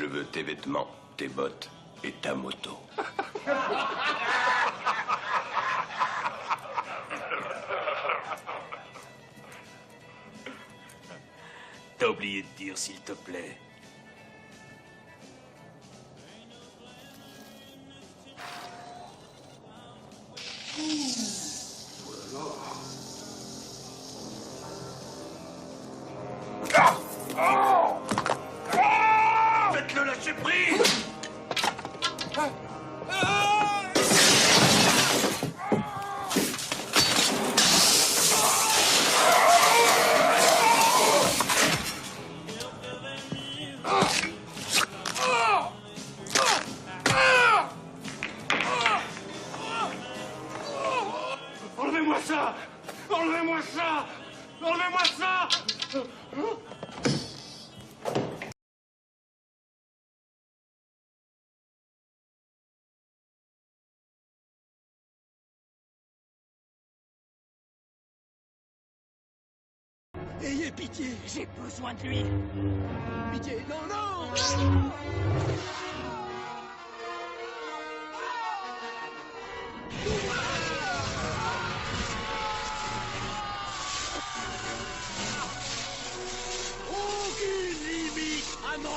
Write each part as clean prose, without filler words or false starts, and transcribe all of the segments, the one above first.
Je veux tes vêtements, tes bottes et ta moto. T'as oublié de dire, s'il te plaît. Faites-le lâcher prise! Enlevez-moi ça! Enlevez-moi ça! Enlevez-moi ça! Ayez pitié, j'ai besoin de lui. Pitié, non, non! Aucune limite à non!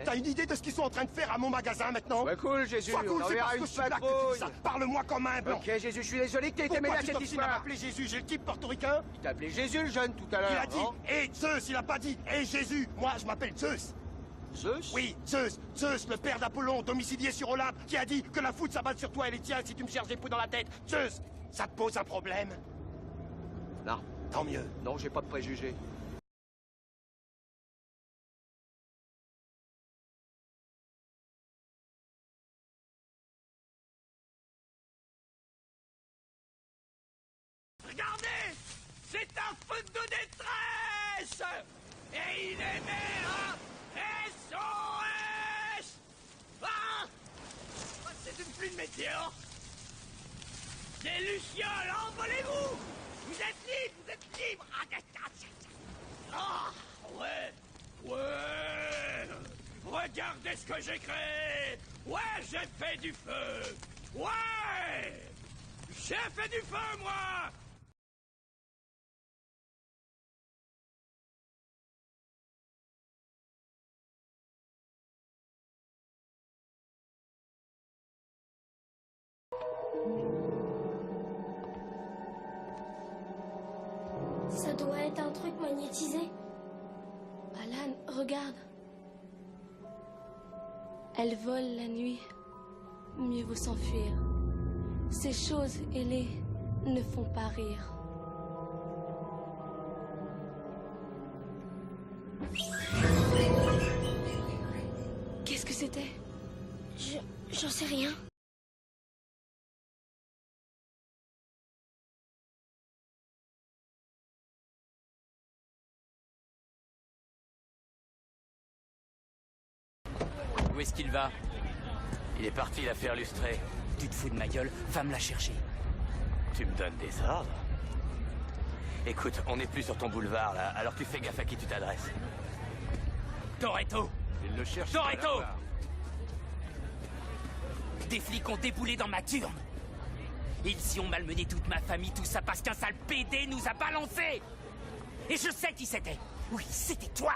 T'as une idée de ce qu'ils sont en train de faire à mon magasin maintenant? Ouais, cool, Jésus, Sois cool, on c'est verra parce une que je suis black que tu patrouille. dis ça. Parle-moi comme un blanc. Ok, Jésus, je suis désolé que t'aies été mêlé Pourquoi à tu cette t'obstines à histoire. m'appeler Jésus? J'ai le type portoricain. Il t'a appelé Jésus, le jeune, tout à l'heure, Il a dit non? « Hé, Zeus », il a pas dit « Hé, Jésus ». Moi, je m'appelle Zeus. Zeus? Oui, Zeus. Zeus, le père d'Apollon, domicilié sur Olympe, qui a dit que la foudre s'abatte sur toi et les tiens si tu me cherches des poux dans la tête. Zeus, ça te pose un problème? Non, Tant mieux. non, j'ai pas de préjugés. Regardez! C'est un feu de détresse! Et il émet un SOS! Ah! C'est une pluie de météores! Des lucioles, envolez-vous! Vous êtes libre, vous êtes libre! Ah! Ouais! Ouais! Regardez ce que j'ai créé! Ouais, j'ai fait du feu! Ouais! J'ai fait du feu, moi! Ça doit être un truc magnétisé. Alan, regarde. Elle vole la nuit. Mieux vaut s'enfuir. Ces choses ailées ne font pas rire. Qu'est-ce que c'était? J'en sais rien. Où est-ce qu'il va? Il est parti la faire lustrer. Tu te fous de ma gueule? Va me la chercher. Tu me donnes des ordres? Écoute, on n'est plus sur ton boulevard, là, alors tu fais gaffe à qui tu t'adresses. Toretto! Il le cherche. Toretto! Des flics ont déboulé dans ma turne. Ils y ont malmené toute ma famille, tout ça parce qu'un sale PD nous a balancés. Et je sais qui c'était. Oui, c'était toi.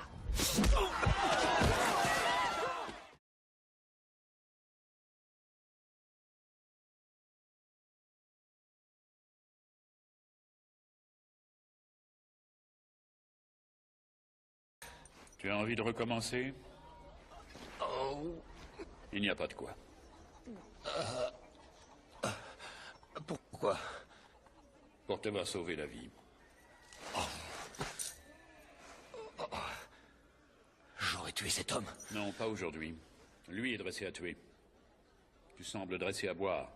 Tu as envie de recommencer? Oh. Il n'y a pas de quoi. Pourquoi? Pour t'avoir sauvé la vie. J'aurais tué cet homme. Non, pas aujourd'hui. Lui est dressé à tuer. Tu sembles dressé à boire.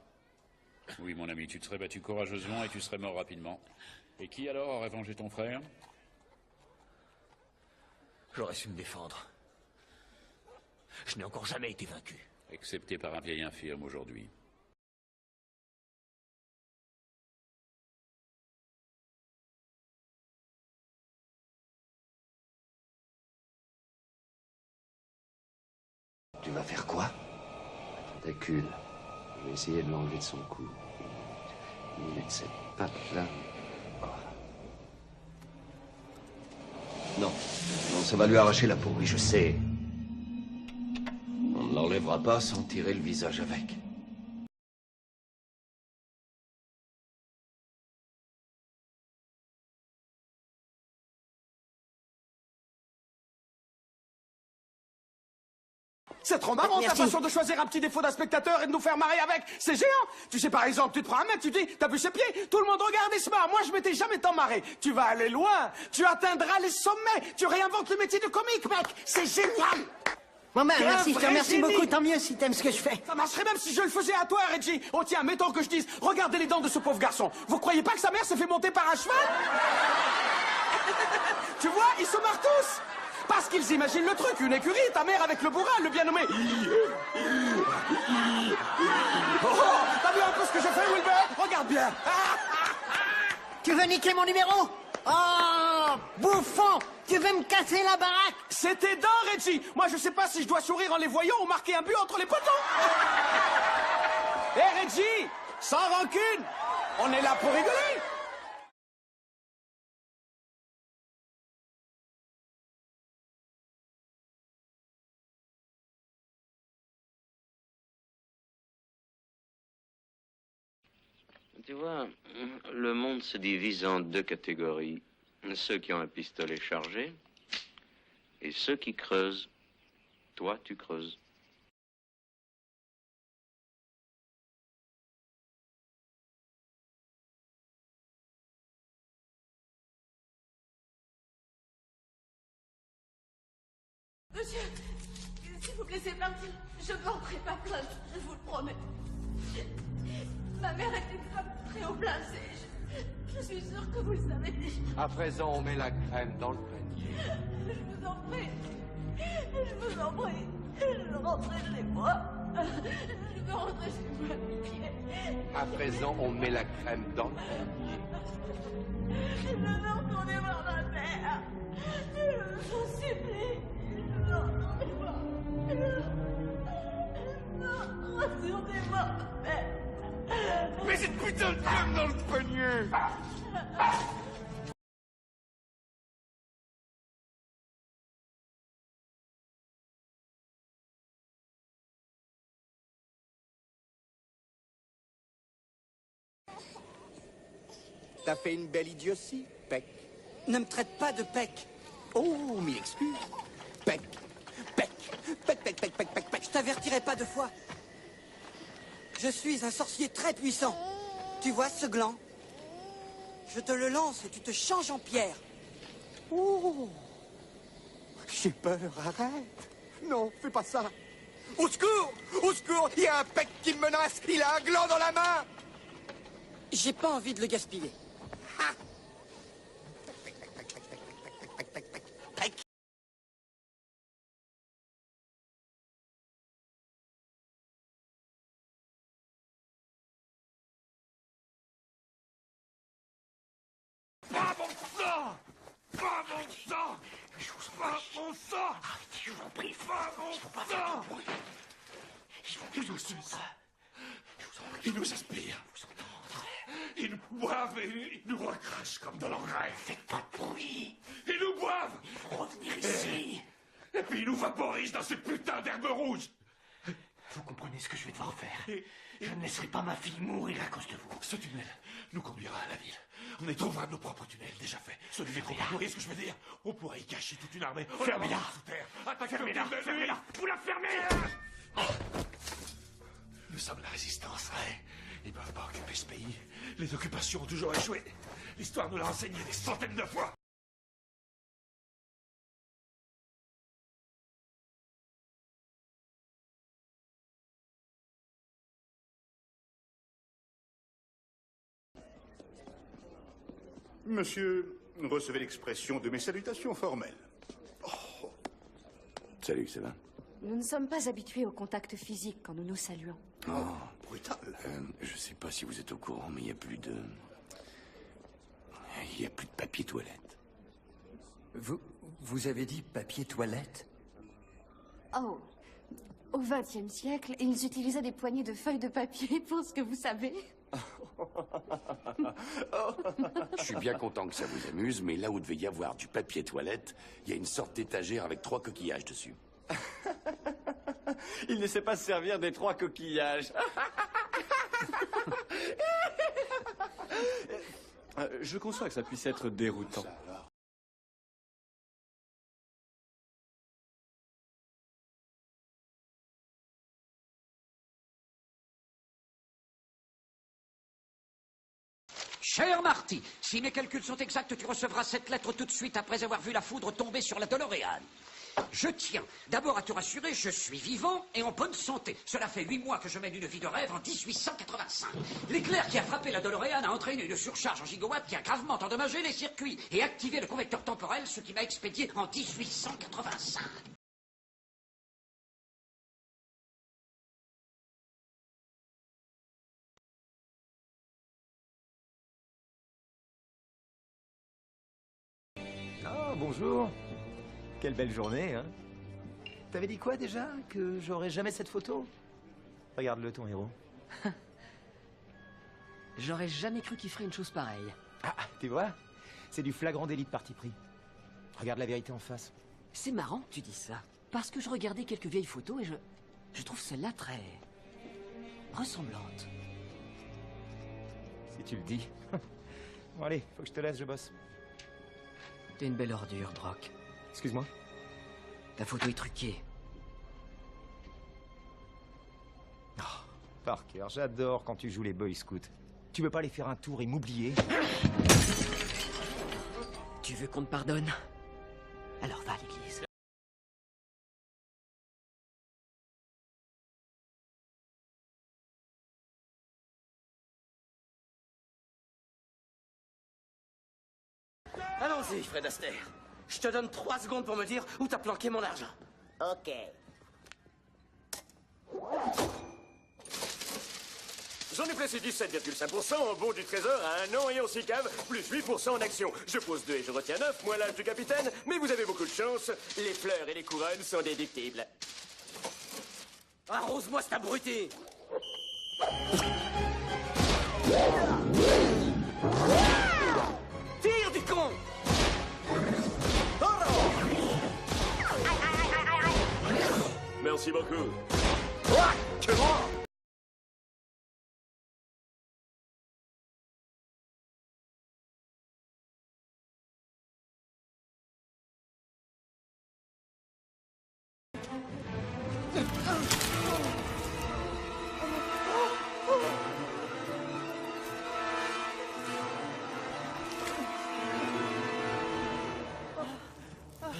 Oui, mon ami, tu te serais battu courageusement et tu serais mort rapidement. Et qui alors aurait vengé ton frère? J'aurais su me défendre. Je n'ai encore jamais été vaincu. Excepté par un vieil infirme aujourd'hui. Tu vas faire quoi? La tentacule. Je vais essayer de l'enlever de son cou. Il est de cette patte-là. Oh. Non. Non, ça va lui arracher la peau, oui, je sais. On ne l'enlèvera pas sans tirer le visage avec. C'est trop marrant ta façon de choisir un petit défaut d'un spectateur et de nous faire marrer avec. C'est géant. Tu sais, par exemple, tu te prends un mec, tu dis, t'as vu ses pieds? Tout le monde regarde et se marre. Moi, je m'étais jamais tant marré. Tu vas aller loin. Tu atteindras les sommets. Tu réinventes le métier de comique, mec. C'est génial. Bon ben, merci, je te remercie génie. beaucoup, tant mieux si t'aimes ce que je fais. Ça marcherait même si je le faisais à toi, Reggie. Oh tiens, mettons que je dise, regardez les dents de ce pauvre garçon. Vous croyez pas que sa mère s'est fait monter par un cheval? Tu vois, ils se marrent tous. Parce qu'ils imaginent le truc, une écurie, ta mère avec le bourrin, le bien nommé. Oh, t'as vu un peu ce que j'ai fait, Wilbur? Regarde bien. Tu veux niquer mon numéro? Oh, bouffon! Tu veux me casser la baraque? C'est tes dents, Reggie. Moi, je sais pas si je dois sourire en les voyant ou marquer un but entre les poteaux. Hé, Reggie, sans rancune, on est là pour rigoler. Tu vois, le monde se divise en deux catégories. Ceux qui ont un pistolet chargé et ceux qui creusent. Toi, tu creuses. Monsieur, s'il vous plaît, c'est parti. Je ne porterai pas plainte, je vous le promets. Ma mère est une femme très haut placée. Je suis sûre que vous le savez déjà. À présent, on met la crème dans le panier. Je vous en prie. Je vous en prie. Je veux rentrer chez moi. Je veux rentrer chez moi, pitié. À présent, on met la crème dans le panier. Je veux retourner voir ma mère. Je vous en supplie. Je veux retourner voir. Retournez voir ma mère. Mais cette putain de crème dans le panier! T'as fait une belle idiotie, Peck. Ne me traite pas de Peck. Oh, mille excuses. Peck. Peck. Peck, Peck, Peck, Peck, Peck, Peck. Je t'avertirai pas deux fois. Je suis un sorcier très puissant. Tu vois ce gland? Je te le lance et tu te changes en pierre. Oh. J'ai peur, arrête. Non, fais pas ça. Au secours! Au secours! Il y a un Peck qui me menace. Il a un gland dans la main. J'ai pas envie de le gaspiller. Ah. Pas mon sang! Pas mon sang! Pas mon sang! Je vous en prie, pas mon sang! Ils nous sucent. Ils nous aspirent. Ils nous boivent et ils nous recrachent comme dans l'engrais. Faites pas de bruit. Ils nous boivent. Ils vont revenir ici. Et puis ils nous vaporisent dans ces putains d'herbes rouges. Vous comprenez ce que je vais devoir faire. Je ne laisserai pas ma fille mourir à cause de vous. Ce tunnel nous conduira à la ville. On y trouvera nos propres tunnels, déjà fait. Ce métro, vous voyez ce que je veux dire? On pourrait y cacher toute une armée. Fermez-la. Sous terre. Attaquez Fermez-la. le tunnel. Fermez-la. Vous la fermez. Nous sommes la résistance, ouais. Ils ne peuvent pas occuper ce pays. Les occupations ont toujours échoué. L'histoire nous l'a enseigné des centaines de fois. Monsieur, recevez l'expression de mes salutations formelles. Oh. Salut, ça va? Nous ne sommes pas habitués au contact physique quand nous nous saluons. Oh, brutal. Je sais pas si vous êtes au courant, mais il n'y a plus de... Il n'y a plus de papier toilette. Vous avez dit papier toilette? Oh, au XXe siècle, ils utilisaient des poignées de feuilles de papier pour ce que vous savez. Je suis bien content que ça vous amuse, mais là où devait y avoir du papier toilette, il y a une sorte d'étagère avec 3 coquillages dessus. Il ne sait pas se servir des 3 coquillages. Je conçois que ça puisse être déroutant. Cher Marty, si mes calculs sont exacts, tu recevras cette lettre tout de suite après avoir vu la foudre tomber sur la DeLorean. Je tiens d'abord à te rassurer, je suis vivant et en bonne santé. Cela fait 8 mois que je mène une vie de rêve en 1885. L'éclair qui a frappé la DeLorean a entraîné une surcharge en gigawatts qui a gravement endommagé les circuits et activé le convecteur temporel, ce qui m'a expédié en 1885. Oh, bonjour. Quelle belle journée, hein? T'avais dit quoi déjà? Que j'aurais jamais cette photo? Regarde-le, ton héros. J'aurais jamais cru qu'il ferait une chose pareille. Ah, tu vois? C'est du flagrant délit de parti pris. Regarde la vérité en face. C'est marrant que tu dis ça. Parce que je regardais quelques vieilles photos et je trouve celle-là très... ressemblante. Si tu le dis. Bon allez, faut que je te laisse, je bosse. T'es une belle ordure, Brock. Excuse-moi? Ta photo est truquée. Oh, Parker, j'adore quand tu joues les Boy Scouts. Tu veux pas aller faire un tour et m'oublier? Tu veux qu'on te pardonne? Alors va à l'église. Allons-y, Fred Astaire. Je te donne 3 secondes pour me dire où t'as planqué mon argent. Ok. J'en ai placé 17,5% en bon du trésor à 1 an et en 6 caves, plus 8% en actions. Je pose 2 et je retiens 9, moins l'âge du capitaine, mais vous avez beaucoup de chance. Les fleurs et les couronnes sont déductibles. Arrose-moi cet abruti! Tire du con! Merci beaucoup.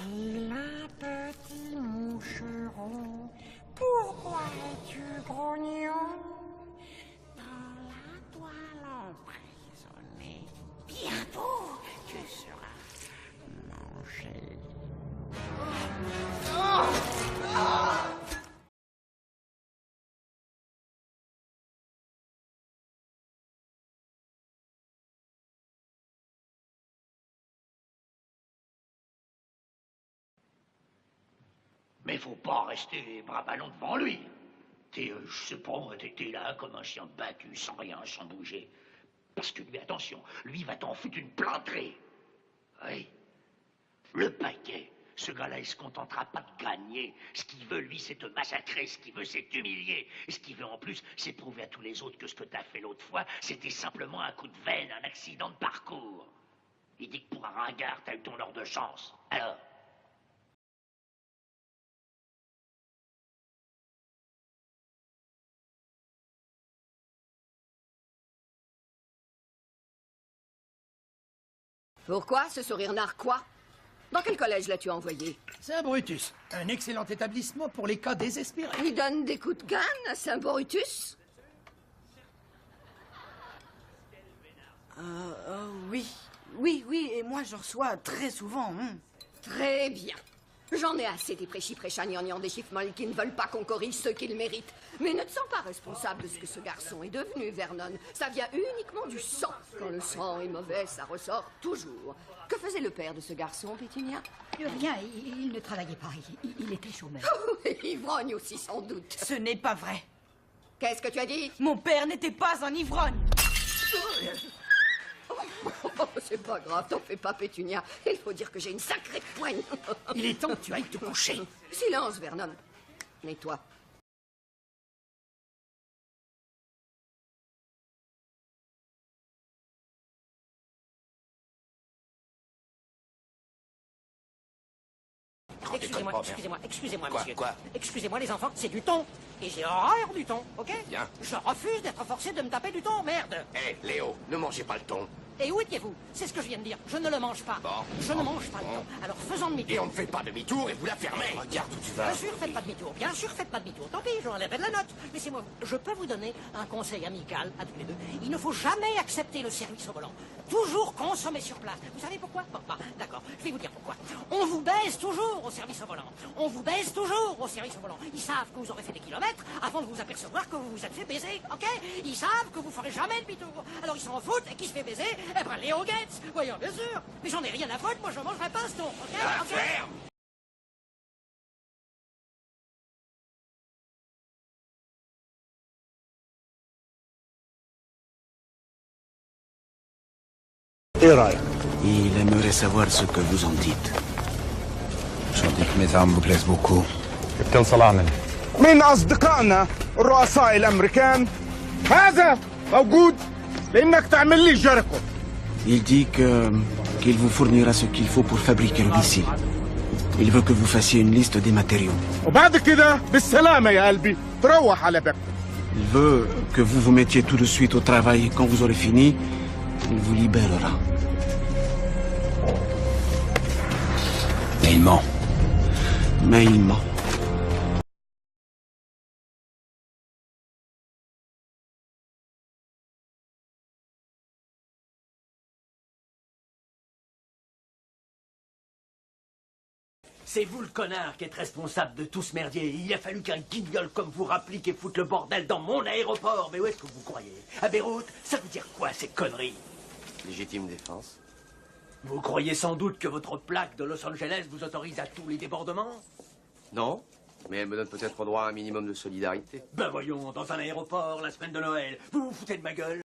La petit moucheron, pourquoi es-tu grognon? Dans la toile emprisonnée, bientôt tu seras mangé. Mais faut pas rester les bras ballants devant lui. Je sais pas, moi, t'es là comme un chien battu, sans rien, sans bouger. Parce que lui, attention, lui va t'en foutre une plâtrée. Oui. Le paquet, Ce gars-là, il se contentera pas de gagner. Ce qu'il veut, lui, c'est te massacrer. Ce qu'il veut, c'est t'humilier. Et ce qu'il veut, en plus, c'est prouver à tous les autres que ce que t'as fait l'autre fois, c'était simplement un coup de veine, un accident de parcours. Il dit que pour un ringard, t'as eu ton heure de chance. Alors? Pourquoi ce sourire narquois? Dans quel collège l'as-tu envoyé? Saint-Brutus, un excellent établissement pour les cas désespérés. Il donne des coups de canne à Saint-Brutus? Oui, et moi j'en reçois très souvent. Très bien. J'en ai assez des prêchis-prêchagnants des chiffres molles qui ne veulent pas qu'on corrige ceux qui le méritent. Mais ne te sens pas responsable de ce que ce garçon est devenu, Vernon. Ça vient uniquement du sang. Quand le sang est mauvais, ça ressort toujours. Que faisait le père de ce garçon, Pétunia? Rien, il ne travaillait pas, il était chômeur. Ivrogne aussi, sans doute. Ce n'est pas vrai. Qu'est-ce que tu as dit? Mon père n'était pas un ivrogne. Oh, c'est pas grave, t'en fais pas, Pétunia. Il faut dire que j'ai une sacrée poigne. Il est temps que tu ailles te coucher. Silence, Vernon. Et toi? Excusez-moi, Quoi, monsieur. quoi? Excusez-moi, les enfants, c'est du thon. Et j'ai horreur du thon, ok? Bien. Je refuse d'être forcé de me taper du thon, merde. Hé, Léo, ne mangez pas le thon. Et où étiez-vous? C'est ce que je viens de dire. Je ne le mange pas. Bon. Je ne mange pas le thon. Alors faisons demi-tour. Et on ne fait pas demi-tour et vous la fermez. Regarde où tu vas. Bien sûr, faites pas demi-tour. Bien sûr, faites pas demi-tour. Tant pis, je enlèverai de la note. Laissez-moi. Je peux vous donner un conseil amical à tous les deux. Il ne faut jamais accepter le service au volant. Toujours consommer sur place. Vous savez pourquoi? Bon, d'accord. Je vais vous dire pourquoi. On vous baise toujours au service au volant. On vous baise toujours au service au volant. Ils savent que vous aurez fait des kilomètres avant de vous apercevoir que vous vous êtes fait baiser, ok? Ils savent que vous ferez jamais demi-tour. Alors ils s'en foutent et qui se fait baiser? Eh ben, Léo Gates. Voyons, bien sûr. Mais j'en ai rien à foutre. Moi, je mangerai pas ce thon, ok? Ferme. Il aimerait savoir ce que vous en dites. J'en dis que mes armes vous plaisent beaucoup. كابتن صلاح من أصدقائنا الرؤساء الأمريكان هذا موجود لأنك تعمل لي جرقه. Il dit qu'il vous fournira ce qu'il faut pour fabriquer le missile. Il veut que vous fassiez une liste des matériaux. وبعد كده بالسلامة يا قلبي تروح على بيتك. Il veut que vous vous mettiez tout de suite au travail et quand vous aurez fini, il vous libérera. Mais il ment. Mais il ment. C'est vous le connard qui êtes responsable de tout ce merdier. Il a fallu qu'un guignol comme vous rapplique et foute le bordel dans mon aéroport. Mais où est-ce que vous croyez? À Beyrouth? Ça veut dire quoi, ces conneries? Légitime défense. Vous croyez sans doute que votre plaque de Los Angeles vous autorise à tous les débordements? Non, mais elle me donne peut-être droit à un minimum de solidarité. Ben voyons, dans un aéroport, la semaine de Noël, vous vous foutez de ma gueule?